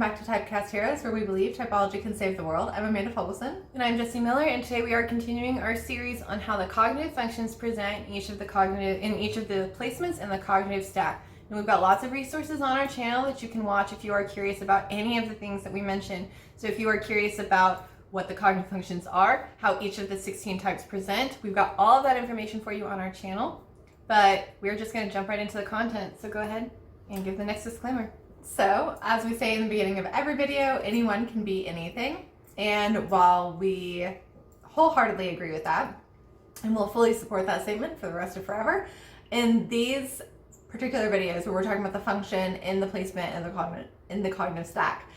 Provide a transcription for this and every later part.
back to Typecast Heroes, where we believe typology can save the world. I'm Amanda Fulbison. And I'm Jessie Miller, and today we are continuing our series on how the cognitive functions present in each of the placements in the cognitive stack. And we've got lots of resources on our channel that you can watch if you are curious about any of the things that we mentioned. So if you are curious about what the cognitive functions are, how each of the 16 types present, we've got all of that information for you on our channel. But we're just going to jump right into the content. So go ahead and give the next disclaimer. So, as we say in the beginning of every video, anyone can be anything. And while we wholeheartedly agree with that, and we'll fully support that statement for the rest of forever, in these particular videos where we're talking about the function in the placement and the cognitive stack,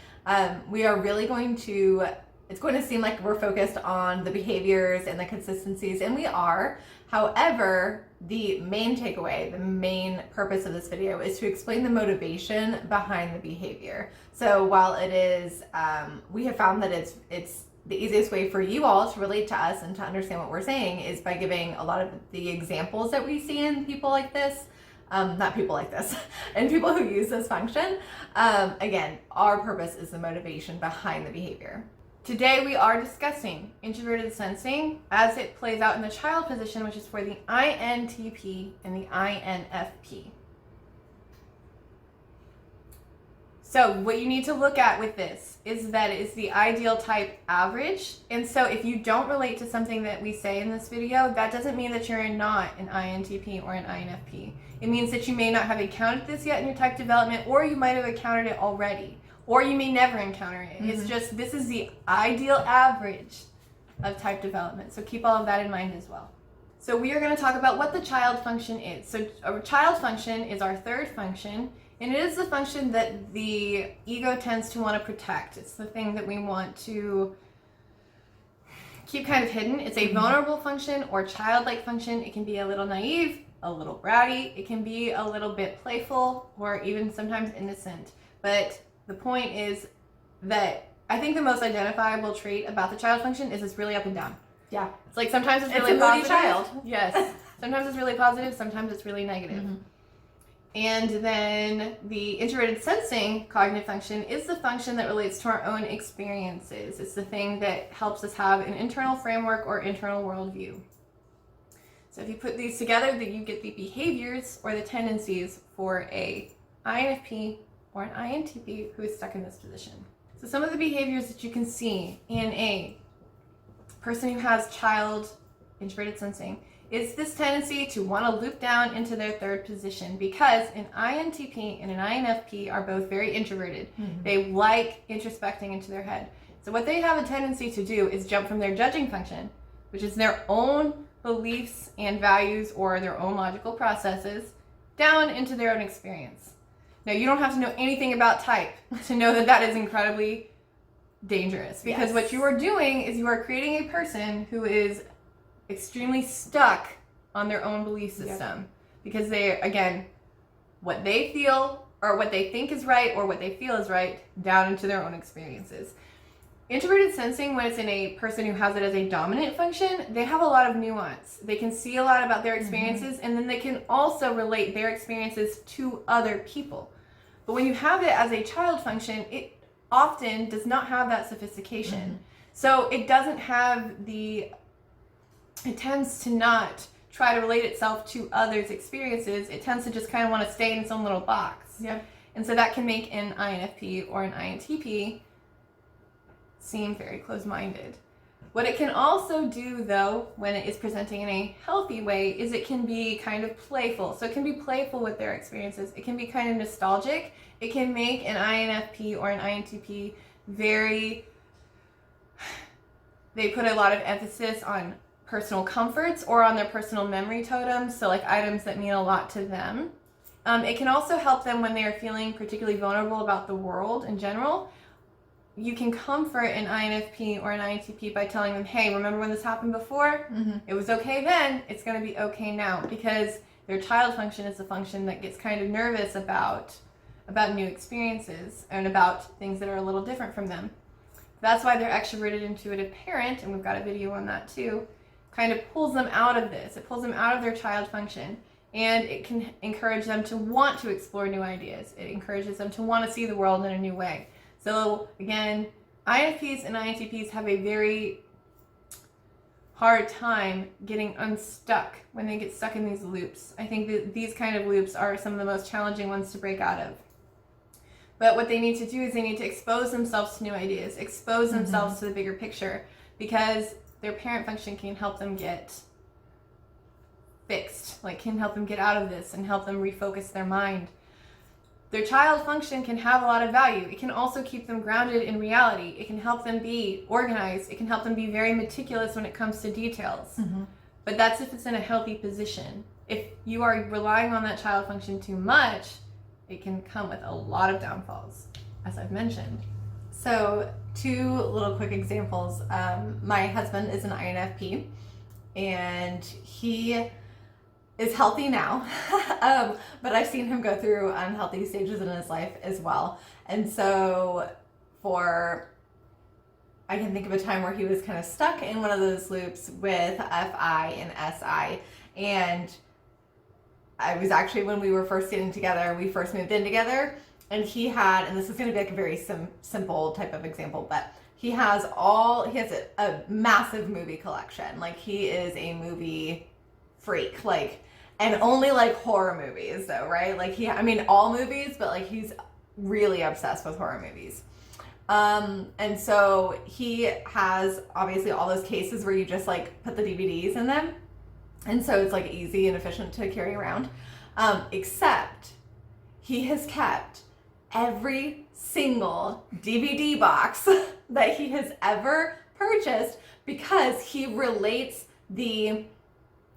we are really going to, it's going to seem like we're focused on the behaviors and the consistencies, and we are. However, the main takeaway, the main purpose of this video is to explain the motivation behind the behavior. So while it is, we have found that it's the easiest way for you all to relate to us and to understand what we're saying is by giving a lot of the examples that we see in people like this, not people like this, and people who use this function. Again, our purpose is the motivation behind the behavior. Today we are discussing introverted sensing as it plays out in the child position, which is for the INTP and the INFP. So what you need to look at with this is that it's the ideal type average. And so if you don't relate to something that we say in this video, that doesn't mean that you're not an INTP or an INFP. It means that you may not have encountered this yet in your type development, or you might have encountered it already. Or you may never encounter it. Mm-hmm. It's just, this is the ideal average of type development. So keep all of that in mind as well. So we are going to talk about what the child function is. So a child function is our third function, and it is the function that the ego tends to want to protect. It's the thing that we want to keep kind of hidden. It's a vulnerable function or childlike function. It can be a little naive, a little bratty. It can be a little bit playful, or even sometimes innocent. But the point is that I think the most identifiable trait about the child function is it's really up and down. Yeah. It's like sometimes it's really positive. Child. Yes. Sometimes it's really positive, sometimes it's really negative. Mm-hmm. And then the introverted sensing cognitive function is the function that relates to our own experiences. It's the thing that helps us have an internal framework or internal worldview. So if you put these together, then you get the behaviors or the tendencies for a INFP or an INTP who is stuck in this position. So some of the behaviors that you can see in a person who has child introverted sensing is this tendency to want to loop down into their third position, because an INTP and an INFP are both very introverted. Mm-hmm. They like introspecting into their head. So what they have a tendency to do is jump from their judging function, which is their own beliefs and values or their own logical processes, down into their own experience. Now, you don't have to know anything about type to know that that is incredibly dangerous, because what you are doing is you are creating a person who is extremely stuck on their own belief system, because they, again, what they feel or what they think is right or what they feel is right down into their own experiences. Introverted sensing, when it's in a person who has it as a dominant function, they have a lot of nuance. They can see a lot about their experiences, and then they can also relate their experiences to other people. But when you have it as a child function, it often does not have that sophistication. Mm-hmm. So it doesn't have it tends to not try to relate itself to others' experiences. It tends to just kind of want to stay in its own little box. Yeah. And so that can make an INFP or an INTP seem very close-minded. What it can also do, though, when it is presenting in a healthy way, is it can be kind of playful. So it can be playful with their experiences. It can be kind of nostalgic. It can make an INFP or an INTP they put a lot of emphasis on personal comforts or on their personal memory totems, so like items that mean a lot to them. It can also help them when they are feeling particularly vulnerable about the world in general. You can comfort an INFP or an INTP by telling them, hey, remember when this happened before? Mm-hmm. It was okay then, it's going to be okay now, because their child function is the function that gets kind of nervous about new experiences and about things that are a little different from them. That's why their extroverted intuitive parent, and we've got a video on that too, kind of pulls them out of this. It pulls them out of their child function, and it can encourage them to want to explore new ideas. It encourages them to want to see the world in a new way. So again, INFPs and INTPs have a very hard time getting unstuck when they get stuck in these loops. I think that these kind of loops are some of the most challenging ones to break out of. But what they need to do is they need to expose themselves to new ideas, expose themselves to the bigger picture, because their parent function can help them get fixed, like can help them get out of this and help them refocus their mind. Their child function can have a lot of value. It can also keep them grounded in reality. It can help them be organized. It can help them be very meticulous when it comes to details. But that's if it's in a healthy position. If you are relying on that child function too much, it can come with a lot of downfalls, as I've mentioned. So 2 little quick examples. My husband is an INFP, and he is healthy now, but I've seen him go through unhealthy stages in his life as well. And so I can think of a time where he was kind of stuck in one of those loops with FI and SI. And I was actually, when we were first getting together, we first moved in together, and he had, and this is going to be like a very simple type of example, but he has a massive movie collection. Like, he is a movie freak, like, and only like horror movies though, right? Like all movies, but like he's really obsessed with horror movies. And so he has obviously all those cases where you just like put the DVDs in them. And so it's like easy and efficient to carry around. Except he has kept every single DVD box that he has ever purchased, because he relates the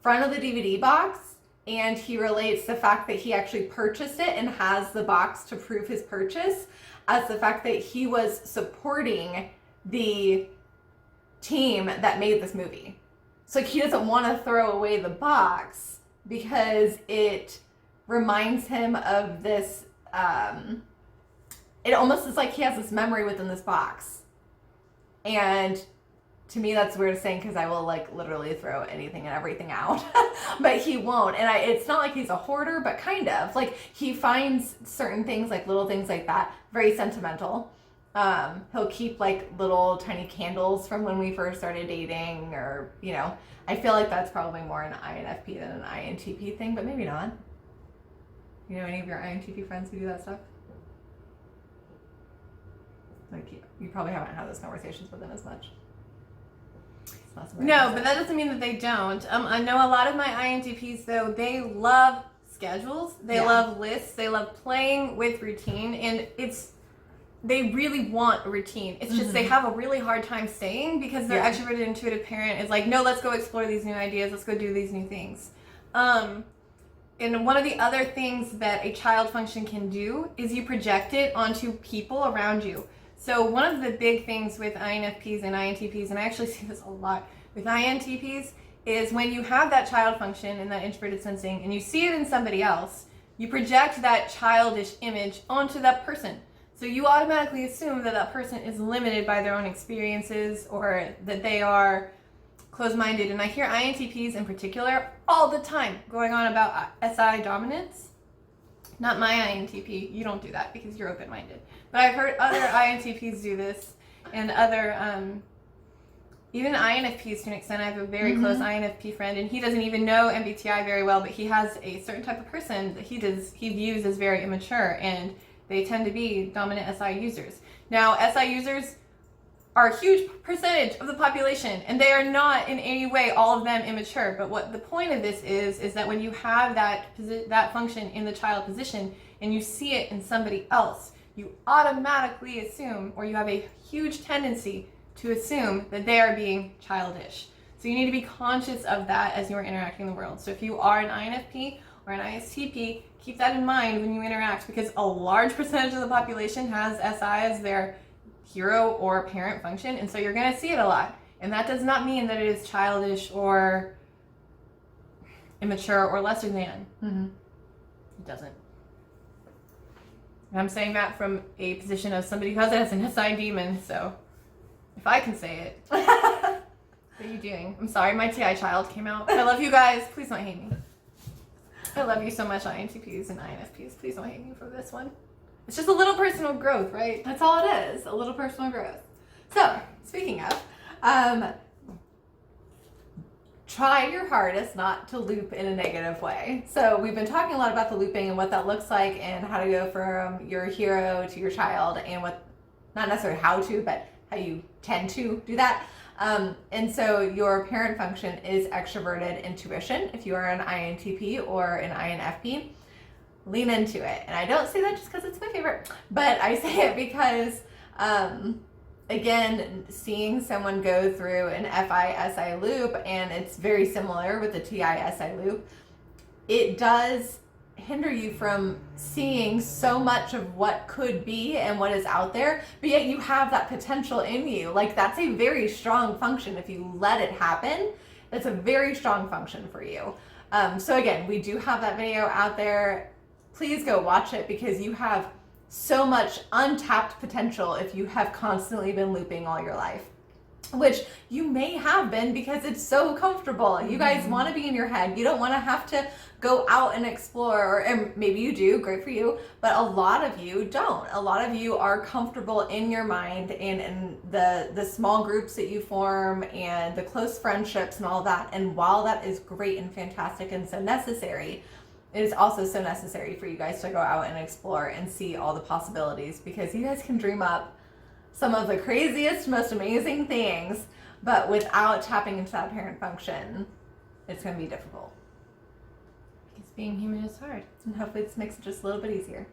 front of the DVD box, and he relates the fact that he actually purchased it and has the box to prove his purchase as the fact that he was supporting the team that made this movie. So he doesn't want to throw away the box because it reminds him of this, it almost is like he has this memory within this box. And to me, that's weird saying, because I will like literally throw anything and everything out, but he won't. And it's not like he's a hoarder, but kind of like he finds certain things, like little things like that, very sentimental. He'll keep like little tiny candles from when we first started dating, or, you know, I feel like that's probably more an INFP than an INTP thing, but maybe not. You know any of your INTP friends who do that stuff? Like, you probably haven't had those conversations with them as much. No, but that doesn't mean that they don't. I know a lot of my INTPs, though, they love schedules, they love lists, they love playing with routine, and they really want a routine. It's just they have a really hard time staying, because their extroverted intuitive parent is like, no, let's go explore these new ideas, let's go do these new things. And one of the other things that a child function can do is you project it onto people around you. So one of the big things with INFPs and INTPs, and I actually see this a lot with INTPs, is when you have that child function and that introverted sensing and you see it in somebody else, you project that childish image onto that person. So you automatically assume that that person is limited by their own experiences, or that they are closed-minded. And I hear INTPs in particular all the time going on about SI dominance. Not my INTP. You don't do that because you're open-minded. But I've heard other INTPs do this, and other, even INFPs to an extent. I have a very close INFP friend, and he doesn't even know MBTI very well, but he has a certain type of person that he views as very immature, and they tend to be dominant SI users. Now, SI users are a huge percentage of the population, and they are not in any way all of them immature. But what the point of this is that when you have that function in the child position and you see it in somebody else, you automatically assume, or you have a huge tendency to assume, that they are being childish. So you need to be conscious of that as you're interacting in the world. So if you are an INFP or an ISTP, keep that in mind when you interact, because a large percentage of the population has SI as their hero or parent function, and so you're going to see it a lot. And that does not mean that it is childish or immature or lesser than. It doesn't. And I'm saying that from a position of somebody who has it as an SI demon, so if I can say it. What are you doing? I'm sorry, my TI child came out. I love you guys. Please don't hate me. I love you so much, INTPs and INFPs. Please don't hate me for this one. It's just a little personal growth, right? That's all it is, a little personal growth. So, speaking of, try your hardest not to loop in a negative way. So we've been talking a lot about the looping and what that looks like and how to go from your hero to your child and what, not necessarily how to, but how you tend to do that. And so your parent function is extroverted intuition. If you are an INTP or an INFP, lean into it. And I don't say that just because it's my favorite, but I say it because, again, seeing someone go through an FI-SI loop, and it's very similar with the TI-SI loop, it does hinder you from seeing so much of what could be and what is out there, but yet you have that potential in you. Like, that's a very strong function. If you let it happen, that's a very strong function for you. So again, we do have that video out there. Please go watch it because you have so much untapped potential if you have constantly been looping all your life, which you may have been because it's so comfortable. You guys want to be in your head. You don't want to have to go out and explore, or maybe you do, great for you, but a lot of you don't. A lot of you are comfortable in your mind and in the small groups that you form and the close friendships and all that. And while that is great and fantastic and so necessary, it is also so necessary for you guys to go out and explore and see all the possibilities, because you guys can dream up some of the craziest, most amazing things, but without tapping into that parent function, it's going to be difficult. Because being human is hard. And hopefully this makes it just a little bit easier.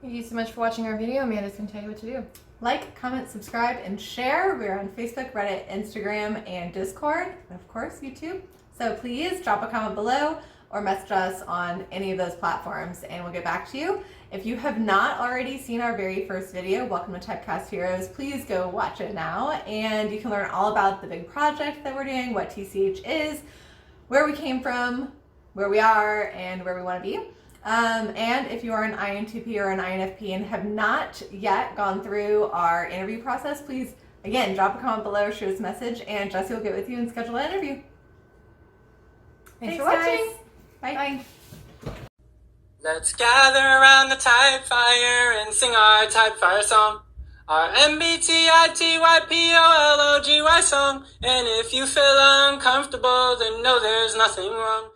Thank you so much for watching our video. Amanda's going to tell you what to do. Like, comment, subscribe, and share. We're on Facebook, Reddit, Instagram, and Discord, and of course, YouTube. So please drop a comment below or message us on any of those platforms and we'll get back to you. If you have not already seen our very first video, Welcome to Typecast Heroes, please go watch it now, and you can learn all about the big project that we're doing, what TCH is, where we came from, where we are, and where we want to be. And if you are an INTP or an INFP and have not yet gone through our interview process, please, again, drop a comment below, shoot us a message, and Jessie will get with you and schedule an interview. Thanks for watching. Guys. Bye. Bye. Let's gather around the type fire and sing our type fire song. Our MBTITYPOLOGY song. And if you feel uncomfortable, then know there's nothing wrong.